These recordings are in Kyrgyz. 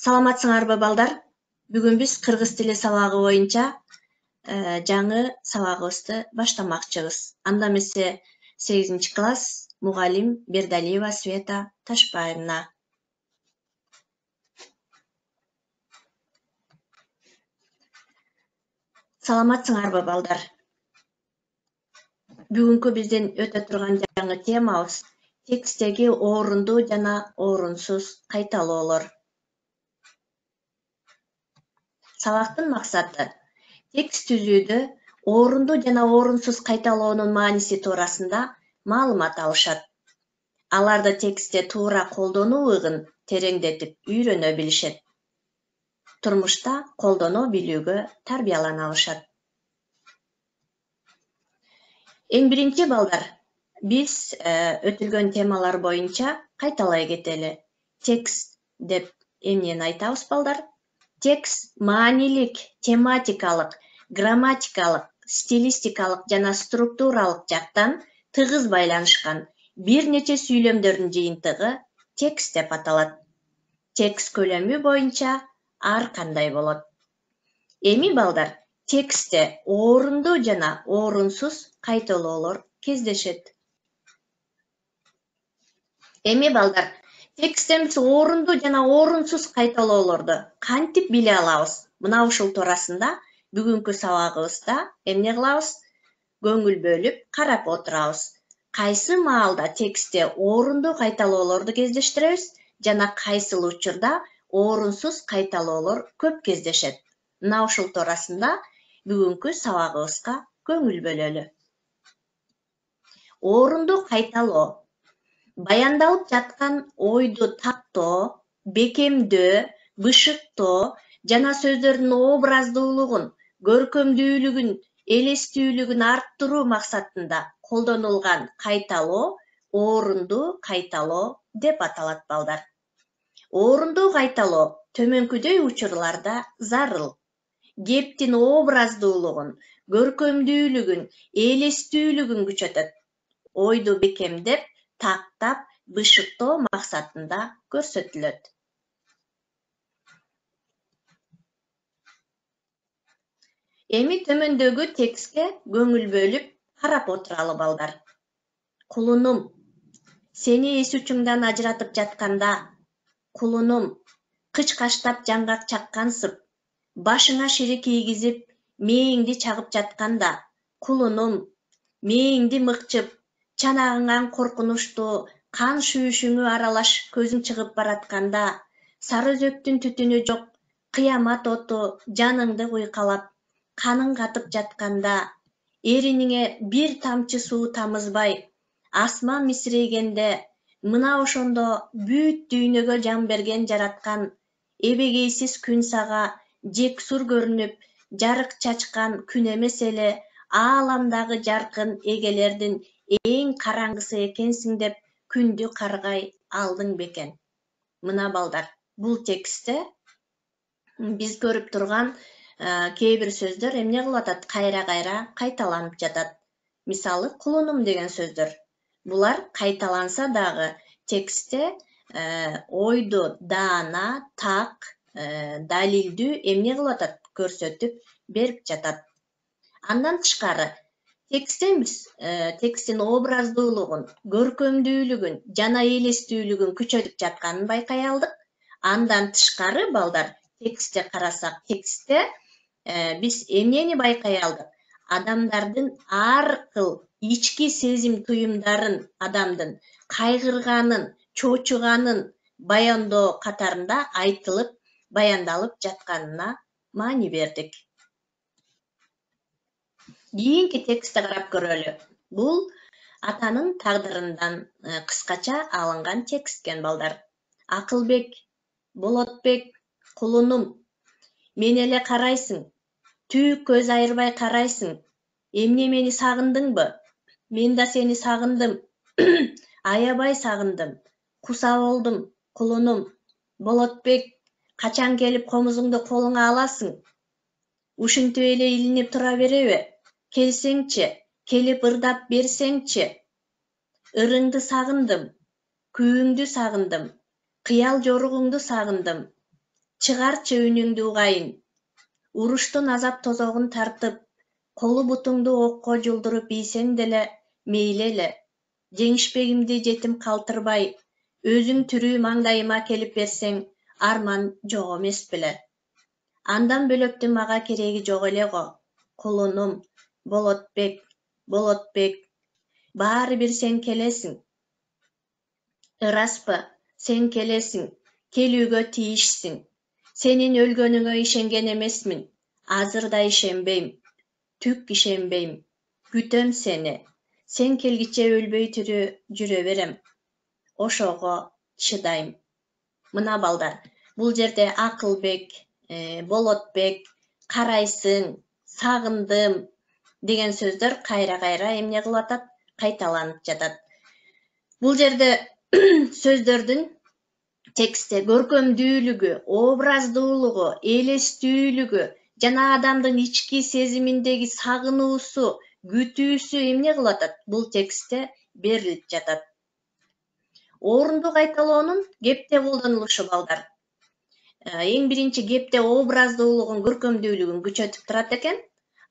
Саламатсыңарбы балдар? Бүгүн биз кыргыз тили сабагы боюнча жаңы сабагыбызды баштамакчыбыз. Анда эмесе 8 класс мугалим Бердалиева Света Ташпаевна. Саламатсыңарбы балдар? Бүгүнкү биздин өтө турган жаңы темабыз текстеги орунду жана орунсуз кайталоолор. Сабактын максаты текст түзүүдө орунду жана орунсуз кайталоонун мааниси туурасында маалымат алышат. Аларды текстте туура колдонуу ыгын тереңдетип үйрөнө билишет. Турмушта колдоно билүүгө тарбиялана алышат. Эң биринчи балдар, биз өтүлгөн темалар боюнча кайталай кетели. Текст деп эмнени айтабыз балдар? Текст маанилик, тематикалык, грамматикалык, стилистикалык жана структуралык жактан тыгыз байланышкан бир нече сүйлөмдөрдүн жыйынтыгы текст деп аталат. Текст көлөмү боюнча ар кандай болот. Эми балдар, текстте орунду жана орунсуз кайталоолор кездешет. Эми балдар, тексттен биз орунду жана орунсуз кайталоолорду кантип биле алабыз? Мына ушул туурасында бүгүнкү сабагыбызда эмне кылабыз? Көңүл бөлүп карап отурабыз. Кайсы маалда текстте орунду кайталоолорду кездештиребиз жана кайсыл учурда орунсуз кайталоолор көп кездешет. Мына ушул туурасында бүгүнкү сабагыбызга көңүл бөлөлү. Орунду кайталоо баяндалып жаткан ойду тактоо, бекемдөө, бышыктоо жана сөздөрдүн образдуулугун, көркөмдүүлүгүн, элестүүлүгүн арттыруу максатында колдонулган кайталоо орунду кайталоо деп аталат балдар. Орунду кайталоо төмөнкүдөй учурларда зарыл. Кептин образдуулугун, көркөмдүүлүгүн, элестүүлүгүн күчөтөт. Ойду бекемдеп, тактап, бышыктоо максатында көрсөтүлөт. Эми төмөндөгү текстке көңүл бөлүп карап отуралы балдар. Кулунум, сени эс учуңдан ажыратып жатканда, кулунум, кычкаштап жаңгак чаккансып, башыңа шири кийгизип, мээңди чагып жатканда, кулунум, мээңди мыкчып, чанагыңан коркунучтуу кан шүйүшүңү аралаш көзүң чыгып баратканда, сары өзөктүн түтүнү жок, кыямат оту жаныңды куйкалап, каның катып жатканда, эриниңе бир тамчы суу тамызбай, асман мисирегенде, мына ошондо бүт дүйнөгө жан берген жараткан, эбегейсиз күн сага жексур көрүнүп, жарык чачкан күн эмес эле, ааламдагы жаркын эгелердин эң караңгысы экенсиң деп күндү каргай алдың бекен. Мына балдар, бул текстте биз көрүп турган кээ бир сөздөр эмне кылып атат? Кайра-кайра кайталанып жатат. Мисалы, кулунум деген сөздөр. Булар кайталанса дагы текстте ойду даана, так, далилдүү эмне кылып атат? Көрсөтүп берип жатат. Андан тышкары, тексттен биз тексттин образдуулугун, көркөмдүүлүгүн жана элестүүлүгүн күчөтүп жатканын байкай алдык. Андан тышкары балдар, текстте карасак, текстте биз эмнени байкай алдык? Адамдардын ар кыл ички сезим туюмдарын, адамдын кайгырганын, чочуганын баяндоо катарында айтылып, баяндалып жатканына маани бердик. Кийинки текстти карап көрөлү. Бул атанын тагдырынан кыскача алынган текст экен балдар. Акылбек, Болотбек, кулунум, мени эле карайсың, түйүк көз айырбай карайсың, эмне мени сагындыңбы? Мен да сени сагындым, аябай сагындым, куса болдум, кулунум, Болотбек, качан келип комузуңду колуңа аласың? Ушинтип эле илинип тура береби? Келсеңчи, келип ырдап берсеңчи. Ырыңды сагындым, күүңдү сагындым, кыял жоругуңду сагындым. Чыгарчы үнүңдү угайын. Уруштун азап тозогун тартып, колу бутуңду окко жулдуруп ийсең деле мейли эле. Жеңишпегимди жетим калтырбай, өзүң тирүү маңдайыма келип берсең, арман жок эмес беле. Андан бөлөктү мага кереги жок эле го. Кулунум, Болотбек, баары бир сен келесиң. Ыраспы, сен келесиң, келүүгө тийишсиң. Сенин өлгөнүңө ишенген эмесмин. Азыр да ишенбейм. Түк ишенбейм. Күтөм сени. Сен келгиче өлбөй тирүү жүрө берем. Ошого чыдайм. Мына балдар, бул жерде Акылбек, Болотбек, карайсың, сагындым деген сөздөр кайра-кайра эмне кылып атат? Кайталанып жатат. Бул жерде сөздөрдүн текстте көркөмдүүлүгү, образдуулугу, элестүүлүгү жана адамдын ички сезиминдеги сагынуусу, күтүүсү эмне кылып атат? Бул текстте берилип жатат. Орунду кайталоонун кепте колдонулушу балдар. Эң биринчи кепте образдуулугун, көркөмдүүлүгүн күчөтүп турат экен.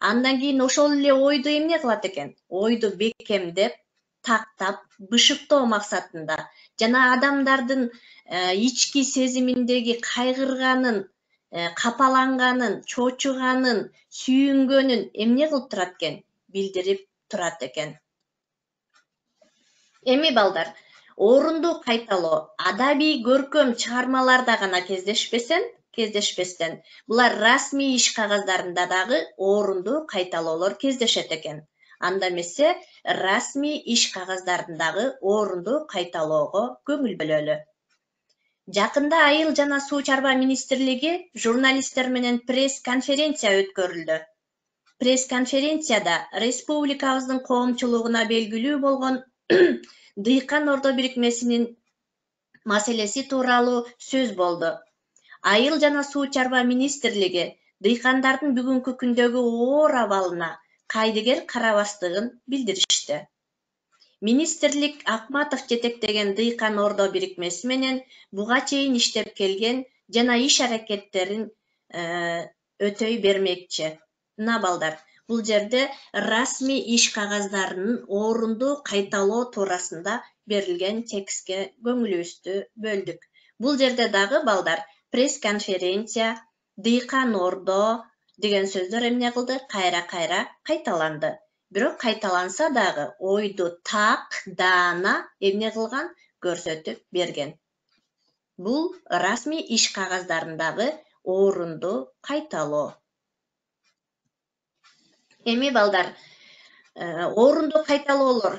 Андан кийин ошол эле ойду эмне кылат экен? Ойду бекемдеп, тактап, бышыктоо максатында жана адамдардын ички сезиминдеги кайгырганын, капаланганын, чочуганын, сүйүнгөнүн эмне кылып турат экен? Билдирип турат экен. Эми балдар, орунду кайталоо адабий көркөм чыгармаларда гана кездешпестен, булар расмий иш кагаздарында дагы орунду кайталоолор кездешет экен. Анда эмесе расмий иш кагаздарындагы орунду кайталоого көңүл бөлөлү. Жакында Айыл жана Суу чарба министрлиги журналисттер менен пресс-конференция өткөрүлдү. Пресс-конференцияда республикабыздын коомчулугуна белгилүү болгон Дыйкан Ордо бирикмесинин маселеси тууралуу сөз болду. Айыл жана Суу чарба министрлиги дыйкандардын бүгүнкү күндөгү оор абалына кайдыгер карабастыгын билдиришти. Министрлик Акматов жетектеген Дыйкан Ордо бирикмеси менен буга чейин иштеп келген жана иш аракеттерин өтөй бермекчи. Мына балдар, бул жерде расмий иш кагаздарынын орунду кайталоо туурасында берилген текстке көңүлүбүздү бөлдүк. Бул жерде дагы балдар пресс-конференция, Дыйкан Ордо деген сөздөр эмне кылды? Кайра-кайра кайталанды. Бирок кайталанса дагы ойду так, даана эмне кылган? Көрсөтүп берген. Бул расмий иш кагаздарындагы орунду кайталоо. Эми балдар, орунду кайталоолор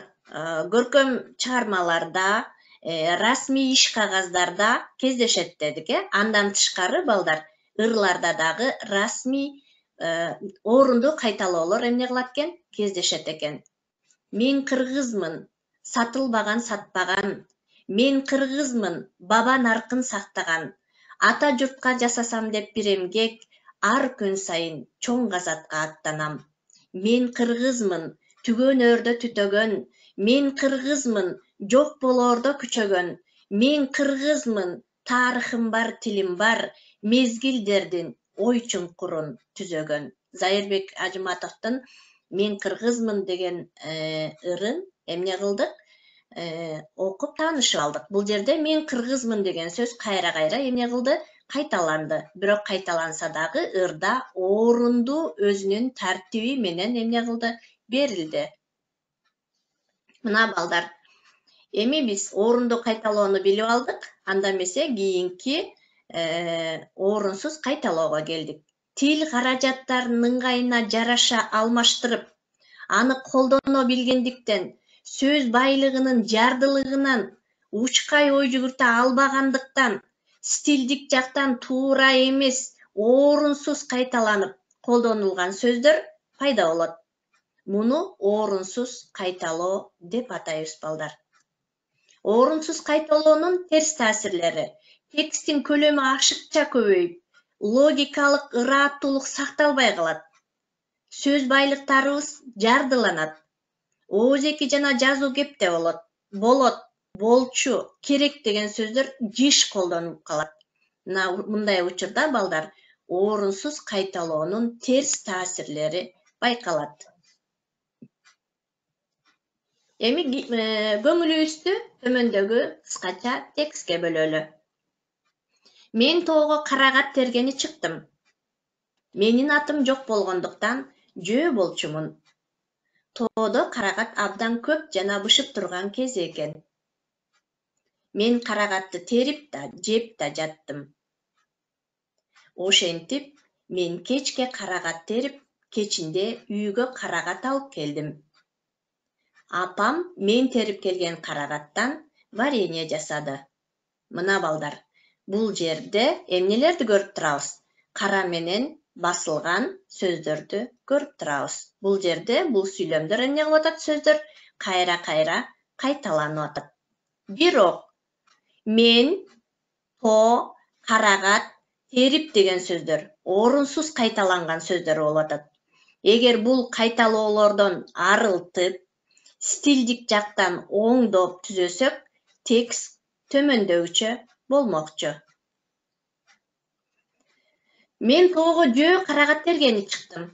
көркөм чыгармаларда, расмий иш кагаздарда кездешет дедик, Андан тышкары балдар, ырларда дагы расмий орунду кайталоолор эмне кылат экен? Кездешет экен. Мен кыргызмын, сатылбаган сатпаган. Мен кыргызмын, баба наркын сактаган. Ата журтка жасасам деп бир эмгек, ар күн сайын чоң казатка аттанам. Мен кыргызмын, түгөн өрдө түтөгөн. Мен кыргызмын, жок болоордо күчөгөн. Мен кыргызмын, тарыхым бар, тилим бар. Мезгилдердин ой чуңкурун түзөгөн. Зайырбек Ажыматовдун Мен кыргызмын деген ырын эмне кылдык? Окуп таанышып алдык. Бул жерде мен кыргызмын деген сөз кайра-кайра эмне кылды? Кайталанды. Бирок кайталанса дагы ырда орунду өзүнүн тартиби менен эмне кылды? Берилди. Мына балдар, эми биз орунду кайталоону билип алдык. Анда эмесе кийинки орунсуз кайталоого келдик. Тил каражаттарын ыңгайына жараша алмаштырып, аны колдоно билгендиктен, сөз байлыгынын жардылыгынан, учкай ой жүгүртө албагандыктан, стилдик жактан туура эмес, орунсуз кайталанып колдонулган сөздөр пайда болот. Муну орунсуз кайталоо деп атайбыз балдар. Орунсуз кайталоонун терс таасирлери: текстин көлөмү ашыкча көбөйүп, логикалык ырааттуулук сакталбай калат. Сөз байлыктарыбыз жардыланат. Оозеки жана жазуу кепте болот. Болот, болчу, керек деген сөздөр жиш колдонулуп калат. Мындай учурда балдар орунсуз кайталоонун терс таасирлери байкалат. Эми көңүлүбүздү төмөндөгү кыскача текстке бөлөлү. Мен тоого карагат тергени чыктым. Менин атым жок болгондуктан жөө болчумун. Тоодо карагат абдан көп жана бышып турган кез экен. Мен карагатты терип да, жеп да жаттым. Ошентип, мен кечке карагат терип, кечинде үйгө карагат алып келдим. Апам мен терип келген карагаттан варенье жасады. Мына балдар, бул жерде эмнелерди көрүп турабыз? Кара менен басылган сөздөрдү көрүп турабыз. Бул жерде бул сүйлөмдөр эмне кылып атат? Сөздөр кайра-кайра кайталанып атат. Бирок мен, тоо, карагат, терип деген сөздөр орунсуз кайталанган сөздөр болуп атат. Эгер бул кайталоолордон арылтып, стилдик жактан оңдоп түзөсөк, текст төмөндөгүчө болмокчу. Мен тоого жөө карагат тергени чыктым.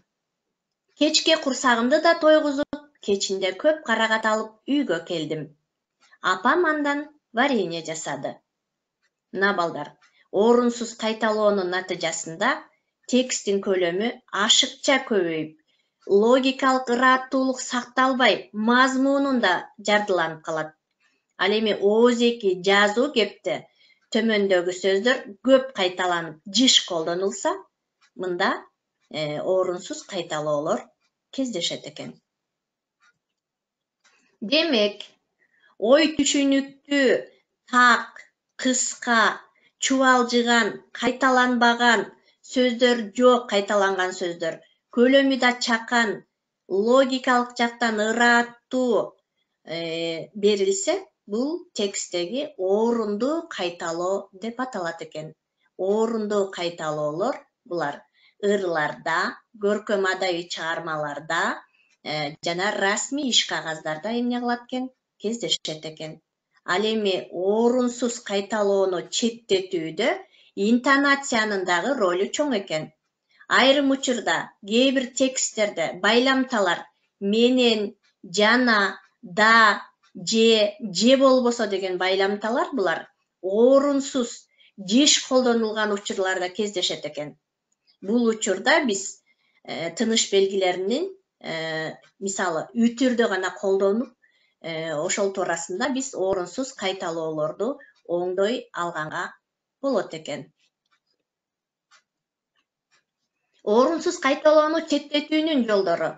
Кечке курсагымды да тойгузуп, кечинде көп карагат алып үйгө келдим. Апам андан варенье жасады. Мына балдар, орунсуз кайталоонун натыйжасында тексттин көлөмү ашыкча көбөйүп, логикалык ыраттуулук сакталбай, мазмунун да жардыланып калат. Ал эми ооздеги жазуу кепте төмөндөгү сөздөр көп кайталанып, жыш колдонулса, мында орунсуз кайталоолор кездешет экен. Демек, ой түшүнүктүү, так, кыска, чубалжыган, кайталанбаган сөздөр жок, кайталанган сөздөр, көлөмү да чакан, логикалык жактан ыраттуу берилсе, бул тексттеги орундуу кайталоо деп аталат экен. Орундуу кайталоолор булар ырларда, көркөм адабий чыгармаларда жана расмий иш кагаздарда эмне кылат экен? Кездешет экен. Ал эми орунсуз кайталоону четтетүүдө интонациянын дагы ролу чоң экен. Айрым учурда кээ бир тексттерде байламталар менен, жана, да, же болбосо деген байламталар булар орунсуз жыш колдонулган учурларда кездешет экен. Бул учурда биз тыныш белгилеринин мисалы үтүрдө гана колдонуп, ошол туурасында биз орунсуз кайталоолорду оңдой алганга болот экен. Орунсуз кайталоону четтетүүнүн жолдору: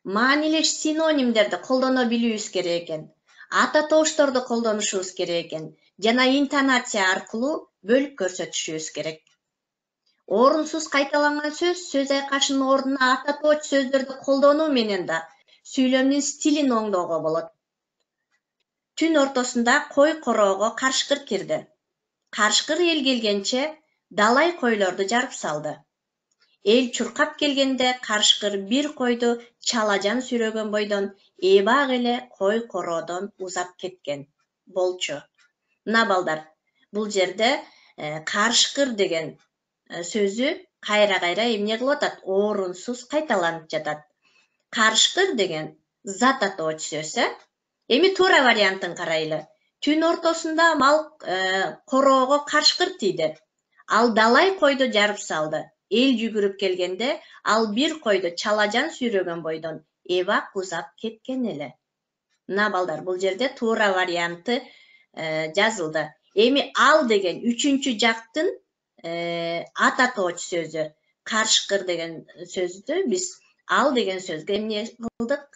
маанилеш синонимдерди колдоно билүүбүз керек экен, ата тоошторду колдонушубуз керек экен, жана интонация аркылуу бөлүп көрсөтүшүбүз керек. Орунсуз кайталанган сөз айкашынын ордуна ата тооч сөздөрдү колдонуу менен да сүйлөмдүн стилин оңдоого болот. Түн ортосунда кой короого карышкыр кирди. Карышкыр эл келгенче далай койлорду жарып салды. Эл чуркап келгенде карышкыр бир койду чалажан сүйрөгөн бойдон эбак эле кой короодон узап кеткен болчу. Мына балдар, бул жерде карышкыр деген сөзү кайра-кайра эмне кылып атат? Орунсуз кайталанып жатат. Карышкыр деген зат атооч сөз, Эми туура вариантын карайлы. Түн ортосунда мал короого карышкыр тийди. Ал далай койду жарып салды. Эл жүгүрүп келгенде, ал бир койду чалажан сүйрөгөн бойдон эбак узап кеткен эле. Мына балдар, бул жерде туура варианты жазылды. Эми ал деген үчүнчү жактын ата тооч сөзү. Карышкыр деген сөздү биз ал деген сөзгө эмне кылдык?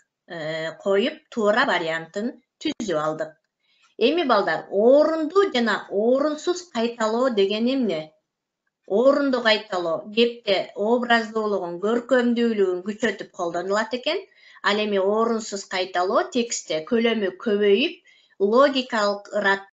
Коюп, туура вариантын түзүп алдык. Эми балдар, орундуу жана орунсуз кайталоо деген эмне? Орундуу кайталоо кепте образдуулугун, көркөмдүүлүгүн күчөтүп колдонулат экен. Ал эми орунсуз кайталоо текстте көлөмү көбөйүп, логикалык ырат